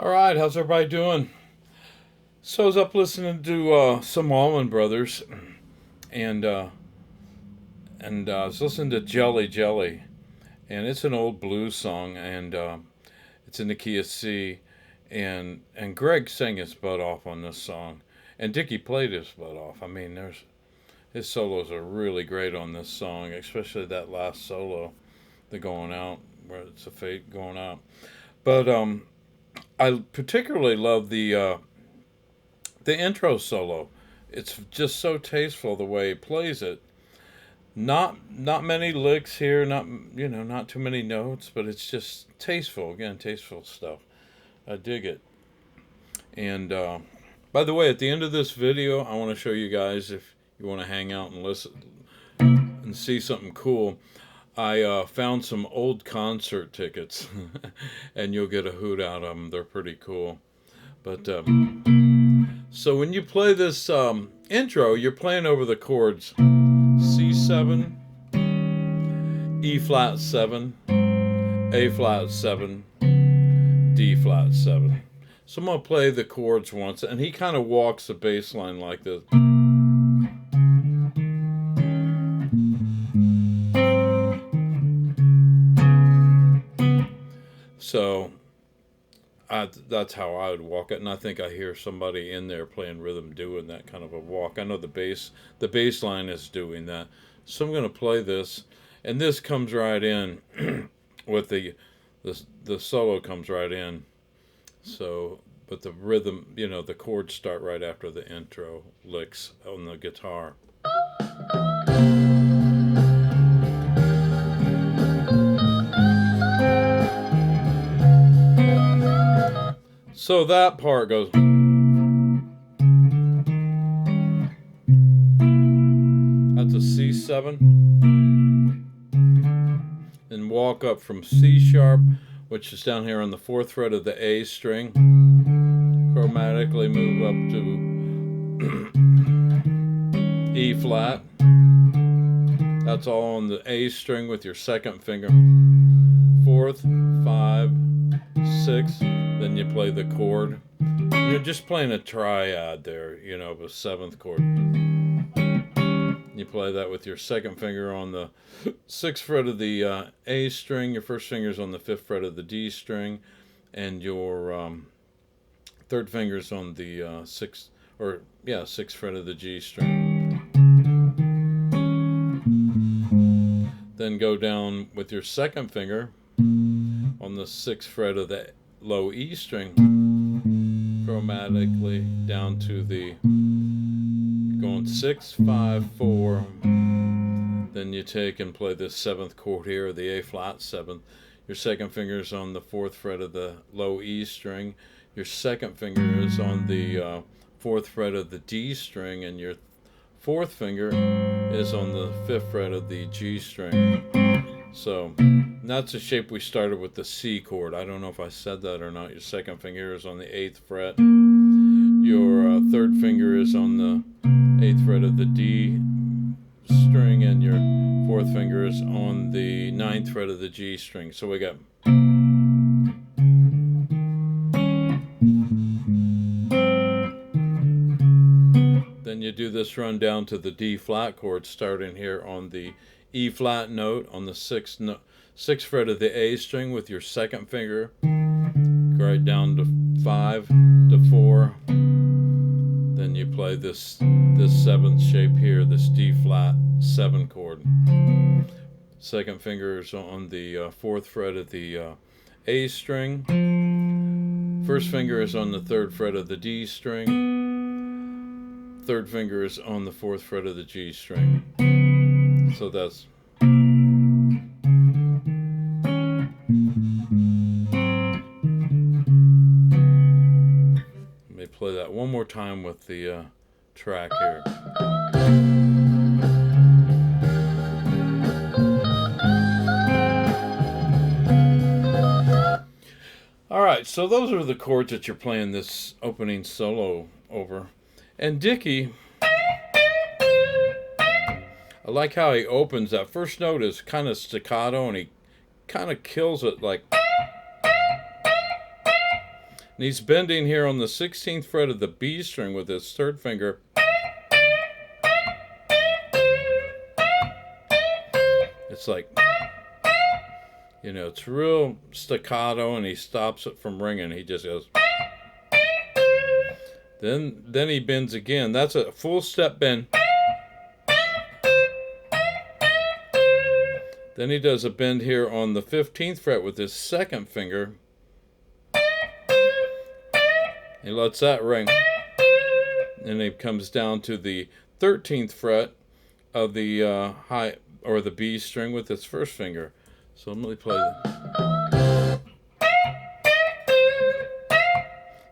All right, how's everybody doing? So I was up listening to some Allman Brothers, and I was listening to Jelly Jelly, and it's an old blues song, and it's in the key of C, and Greg sang his butt off on this song, and Dickey played his butt off. I mean, there's his solos are really great on this song, especially that last solo, the going out, where it's a fade going out. But I particularly love the intro solo. It's just so tasteful the way he plays it. Not many licks here, not too many notes, but it's just tasteful. Again, tasteful stuff. I dig it. And by the way, at the end of this video, I want to show you guys, if you want to hang out and listen and see something cool. I found some old concert tickets, and you'll get a hoot out of them. They're pretty cool. But so when you play this intro, you're playing over the chords C7, E flat 7, A flat 7, D flat 7. So I'm going to play the chords once, and he kind of walks the bass line like this. So that's how I would walk it, and I think I hear somebody in there playing rhythm doing that kind of a walk. I know the bass line is doing that. So I'm going to play this, and this comes right in with the solo comes right in. So, but the rhythm, the chords start right after the intro licks on the guitar. So that part goes. That's a C7. And walk up from C sharp, which is down here on the 4th fret of the A string. Chromatically move up to E flat. That's all on the A string with your 2nd finger. 4th, 5, 6. Then you play the chord. You're just playing a triad there, of a 7th chord. You play that with your 2nd finger on the 6th fret of the A string, your 1st finger's on the 5th fret of the D string, and your 3rd finger's on the 6th fret of the G string. Then go down with your 2nd finger on the 6th fret of the low E string, chromatically down to the going 6, 5, 4. Then you take and play this 7th chord here, the A flat 7th. Your 2nd finger is on the 4th fret of the low E string. Your 2nd finger is on the 4th fret of the D string, and your 4th finger is on the 5th fret of the G string. So that's the shape we started with, the C chord. I don't know if I said that or not. Your 2nd finger is on the 8th fret. Your 3rd finger is on the 8th fret of the D string, and your 4th finger is on the 9th fret of the G string. So we got. Then you do this run down to the D flat chord, starting here on the E flat note on the 6th fret of the A string with your 2nd finger, right down to 5 to 4. Then you play this 7th shape here, this D flat 7 chord. 2nd finger is on the 4th fret of the A string. 1st finger is on the 3rd fret of the D string. 3rd finger is on the 4th fret of the G string. So that's. Let me play that one more time with the track here. All right, so those are the chords that you're playing this opening solo over. And Dickey, I like how he opens. That first note is kind of staccato, and he kind of kills it like And he's bending here on the 16th fret of the B string with his third finger. It's like, you know, it's real staccato, and he stops it from ringing. He just goes. Then he bends again. That's a full step bend. Then he does a bend here on the 15th fret with his second finger. He lets that ring. And he comes down to the 13th fret of the high or the B string with his first finger. So let me play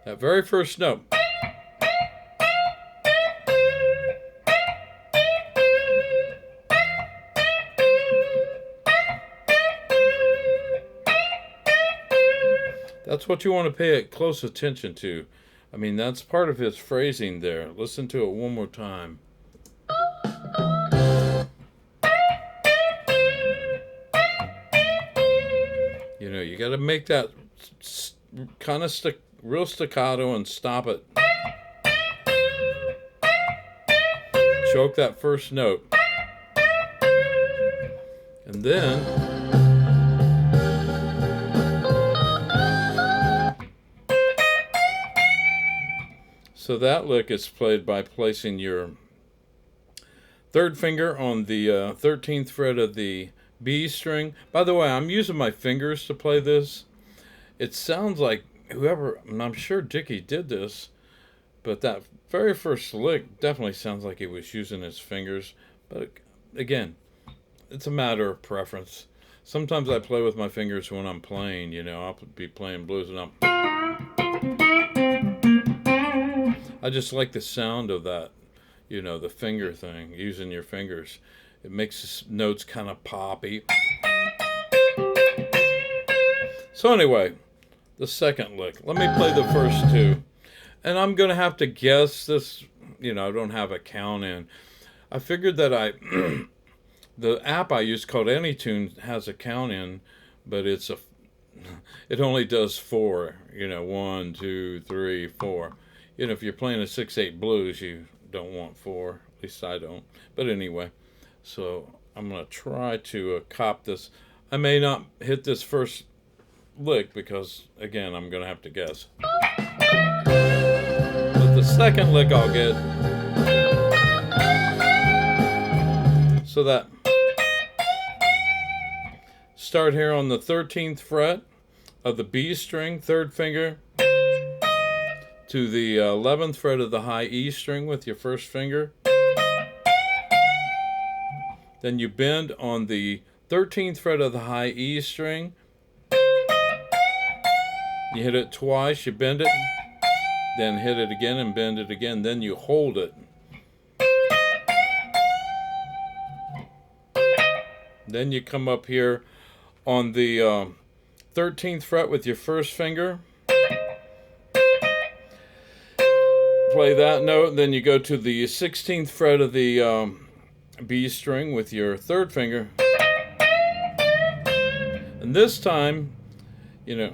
that very first note. That's what you want to pay close attention to. I mean, that's part of his phrasing there. Listen to it one more time. You know, you got to make that kind of real staccato and stop it. Choke that first note. And then so that lick is played by placing your third finger on the 13th fret of the B string. By the way, I'm using my fingers to play this. It sounds like whoever, and I'm sure Dickey did this, but that very first lick definitely sounds like he was using his fingers. But again, it's a matter of preference. Sometimes I play with my fingers when I'm playing, you know, I'll be playing blues and I just like the sound of that, you know, the finger thing, using your fingers. It makes the notes kind of poppy. So anyway, the second lick. Let me play the first two. And I'm going to have to guess this, you know, I don't have a count in. I figured that the app I use called AnyTune has a count in, but it only does 4, you know, 1, 2, 3, 4. You know, if you're playing a 6/8 blues, you don't want 4. At least I don't. But anyway, so I'm going to try to cop this. I may not hit this first lick because, again, I'm going to have to guess. But the second lick I'll get. So that start here on the 13th fret of the B string, third finger, to the 11th fret of the high E string with your first finger. Then you bend on the 13th fret of the high E string. You hit it twice, you bend it, then hit it again and bend it again, then you hold it. Then you come up here on the 13th fret with your first finger. Play that note, then you go to the 16th fret of the B string with your third finger. And this time, you know,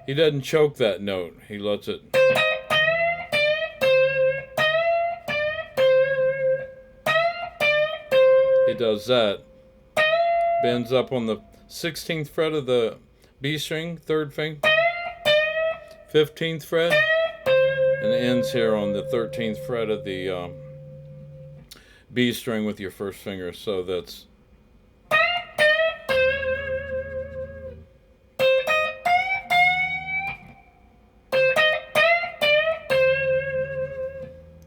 he doesn't choke that note. He lets it. He does that. Bends up on the 16th fret of the B string, third finger, 15th fret, and ends here on the 13th fret of the B string with your first finger. So that's.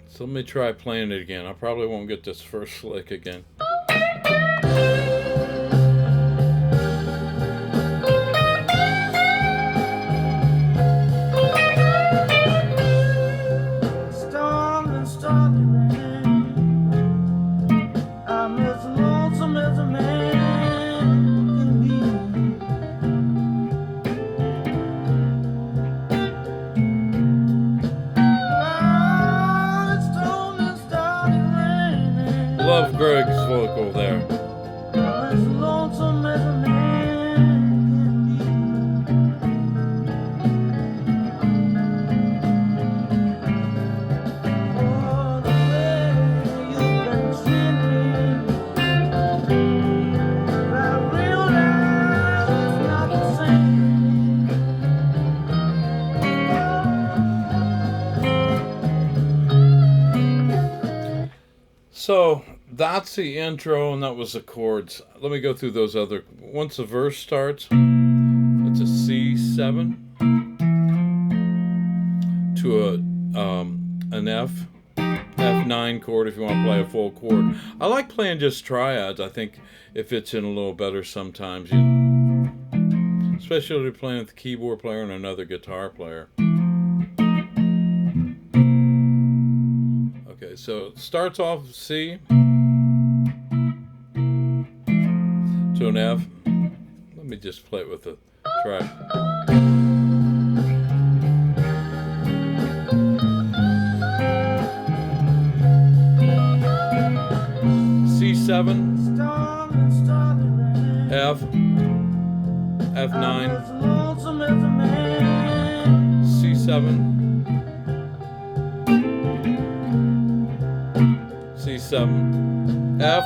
So let me try playing it again. I probably won't get this first lick again. Love Greg's So that's the intro, and that was the chords. Let me go through those other. Once the verse starts, it's a C7 to an F9 chord if you want to play a full chord. I like playing just triads. I think it fits in a little better sometimes, especially if you're playing with a keyboard player and another guitar player. Okay, so it starts off C to an F. Let me just play it with the track. C7, F, F9, C7, C7, F,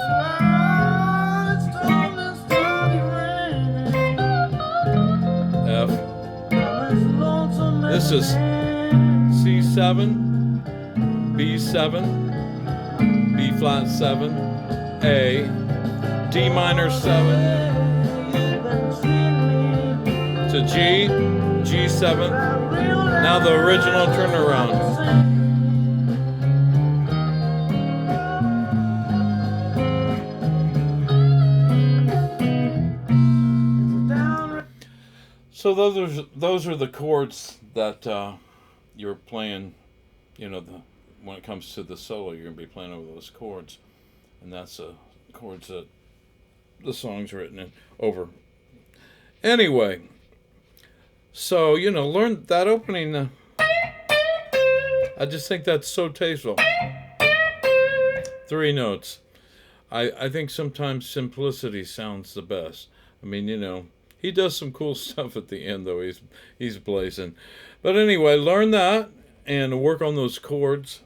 F. This is C7, B7, B flat 7, A, D minor 7, to G, G7. Now the original turnaround. So those are the chords that you're playing. You know, when it comes to the solo, you're gonna be playing over those chords, and that's the chords that the song's written in over. Anyway, so learn that opening. I just think that's so tasteful. 3 notes. I think sometimes simplicity sounds the best. I mean, he does some cool stuff at the end, though. He's blazing. But anyway, learn that and work on those chords.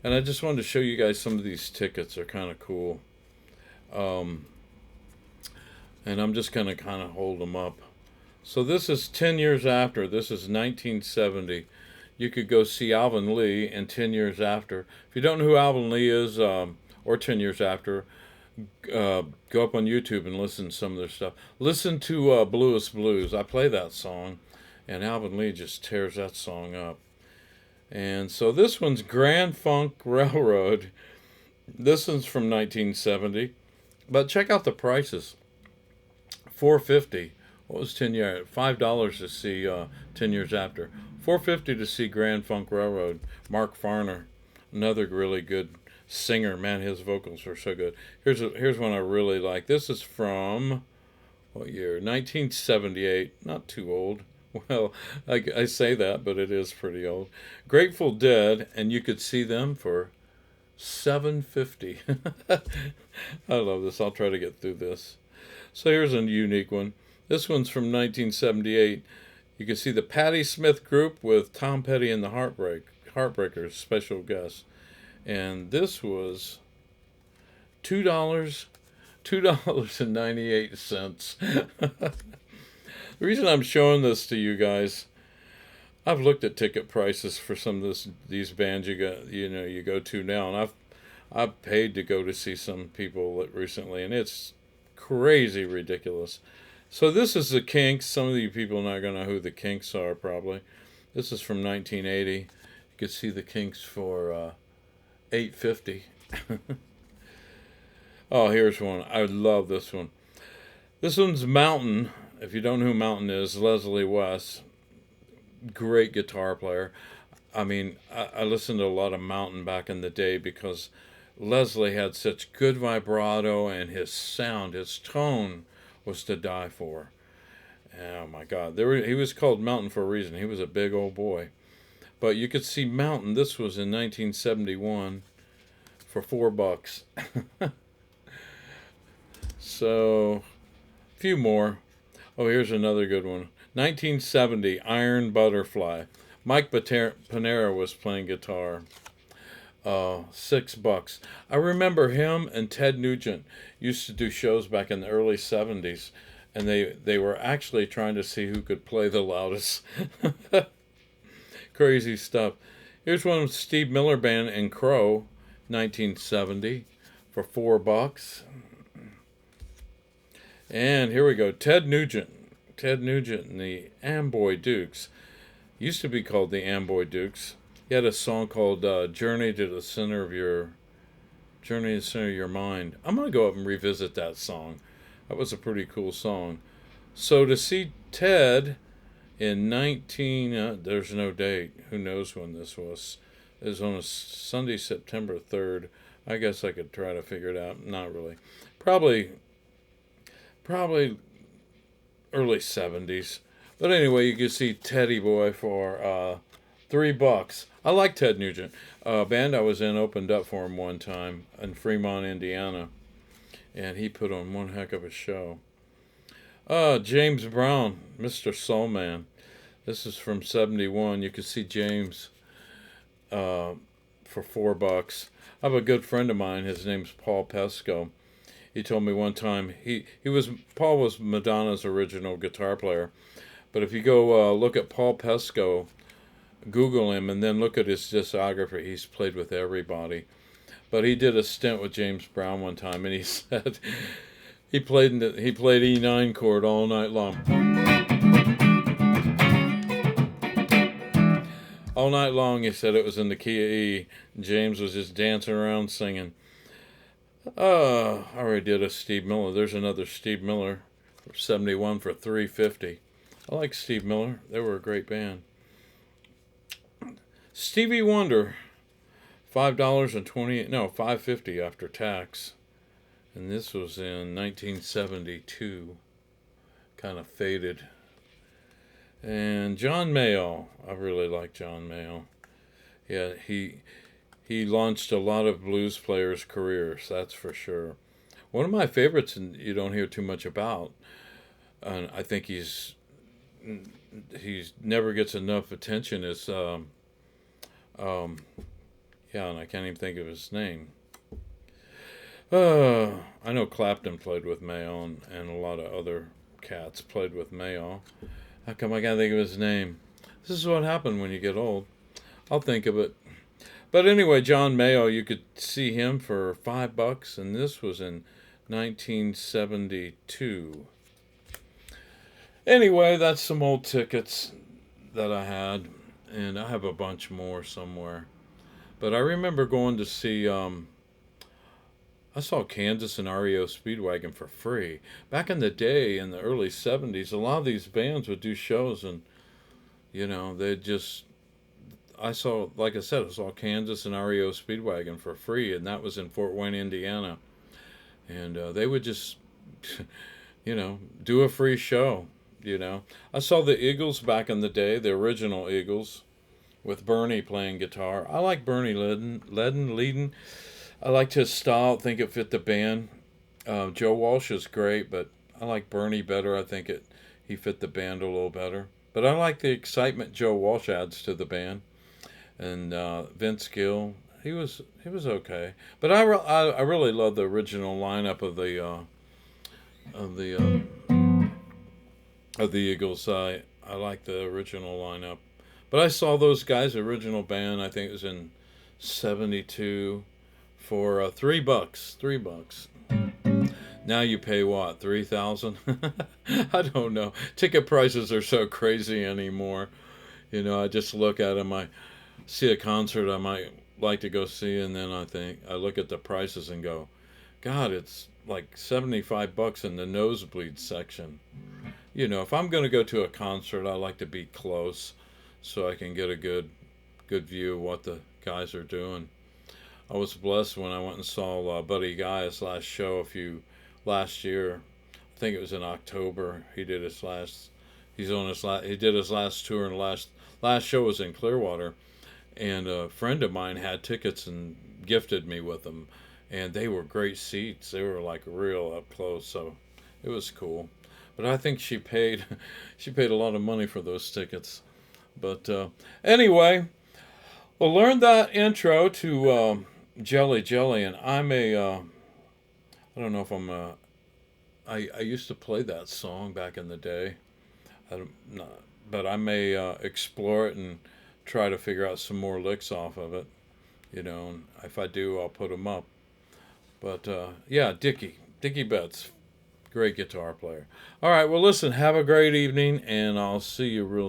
And I just wanted to show you guys some of these tickets. They're kind of cool. And I'm just going to kind of hold them up. So this is 10 years after. This is 1970. You could go see Alvin Lee, and 10 years after. If you don't know who Alvin Lee is, or 10 years after, go up on YouTube and listen to some of their stuff. Listen to Bluest Blues. I play that song, and Alvin Lee just tears that song up. And so this one's Grand Funk Railroad. This one's from 1970. But check out the prices. $4.50. What was 10 years? $5 to see 10 years after. $4.50 to see Grand Funk Railroad. Mark Farner, another really good singer. Man, his vocals are so good. Here's one I really like. This is from what year? 1978. Not too old. Well, I say that, but it is pretty old. Grateful Dead, and you could see them for $7.50. I love this. I'll try to get through this. So here's a unique one. This one's from 1978. You can see the Patti Smith Group with Tom Petty and the Heartbreakers, special guest. And this was $2.98. The reason I'm showing this to you guys, I've looked at ticket prices for some of these bands you go to now, and I've paid to go to see some people recently, and it's crazy ridiculous. So this is the Kinks. Some of you people are not going to know who the Kinks are, probably. This is from 1980. You could see the Kinks for $8.50. Oh, here's one. I love this one. This one's Mountain. If you don't know who Mountain is, Leslie West. Great guitar player. I mean, I listened to a lot of Mountain back in the day because Leslie had such good vibrato, and his sound, his tone was to die for. Oh my God. He was called Mountain for a reason. He was a big old boy. But you could see Mountain. This was in 1971 for $4. So, a few more. Oh, here's another good one. 1970, Iron Butterfly. Mike Panera was playing guitar. $6. I remember him and Ted Nugent used to do shows back in the early 70s, and they were actually trying to see who could play the loudest. Crazy stuff. Here's one with Steve Miller Band and Crow, 1970. for $4. And here we go. Ted Nugent. Ted Nugent and the Amboy Dukes. Used to be called the Amboy Dukes. He had a song called Journey to the Center of Your Mind. I'm going to go up and revisit that song. That was a pretty cool song. So to see Ted in there's no date. Who knows when this was. It was on a Sunday, September 3rd. I guess I could try to figure it out. Not really. Probably early 70s. But anyway, you can see Teddy Boy for $3. I like Ted Nugent. A band I was in opened up for him one time in Fremont, Indiana. And he put on one heck of a show. James Brown, Mr. Soul Man. This is from 71. You can see James for $4. I have a good friend of mine. His name's Paul Pesco. He told me one time Paul was Madonna's original guitar player. But if you go look at Paul Pesco, Google him, and then look at his discography, he's played with everybody. But he did a stint with James Brown one time, and he said he played E9 chord all night long. All night long, he said it was in the key of E. James was just dancing around singing. I already did a Steve Miller. There's another Steve Miller, 71 for $3.50. I like Steve Miller. They were a great band. Stevie Wonder, $5.50 after tax, and this was in 1972. Kind of faded. And John Mayall, I really like John Mayall. Yeah, he launched a lot of blues players' careers, that's for sure. One of my favorites, and you don't hear too much about, and I think he's never gets enough attention, is and I can't even think of his name. I know Clapton played with Mayall, and a lot of other cats played with Mayall. How come I can't think of his name? This is what happened when you get old. I'll think of it. But anyway, John Mayall, you could see him for $5, and this was in 1972. Anyway, that's some old tickets that I had, and I have a bunch more somewhere. But I remember going to see, I saw Kansas and REO Speedwagon for free. Back in the day, in the early 70s, a lot of these bands would do shows, and, I saw Kansas and REO Speedwagon for free, and that was in Fort Wayne, Indiana. And they would just, do a free show, I saw the Eagles back in the day, the original Eagles, with Bernie playing guitar. I like Bernie Leadon. I liked his style. I think it fit the band. Joe Walsh is great, but I like Bernie better. I think he fit the band a little better. But I like the excitement Joe Walsh adds to the band. And Vince Gill, he was okay. But I really love the original lineup of the Eagles. I like the original lineup. But I saw those guys' original band. I think it was in 72 for $3. $3. Now you pay what, $3,000? I don't know. Ticket prices are so crazy anymore. I just look at them. I see a concert I might like to go see, and then I look at the prices and go, God, it's like $75 in the nosebleed section. If I'm going to go to a concert, I like to be close so I can get a good view of what the guys are doing. I was blessed when I went and saw Buddy Guy's last show last year. I think it was in October. He did his last tour, and last show was in Clearwater. And a friend of mine had tickets and gifted me with them, and they were great seats. They were like real up close, so it was cool. But I think she paid a lot of money for those tickets. But anyway, we'll learn that intro to Jelly Jelly, and I don't know if I used to play that song back in the day, but I may explore it and try to figure out some more licks off of it, and if I do, I'll put them up. But yeah, Dickey Betts, great guitar player. All right, well, listen, have a great evening, and I'll see you real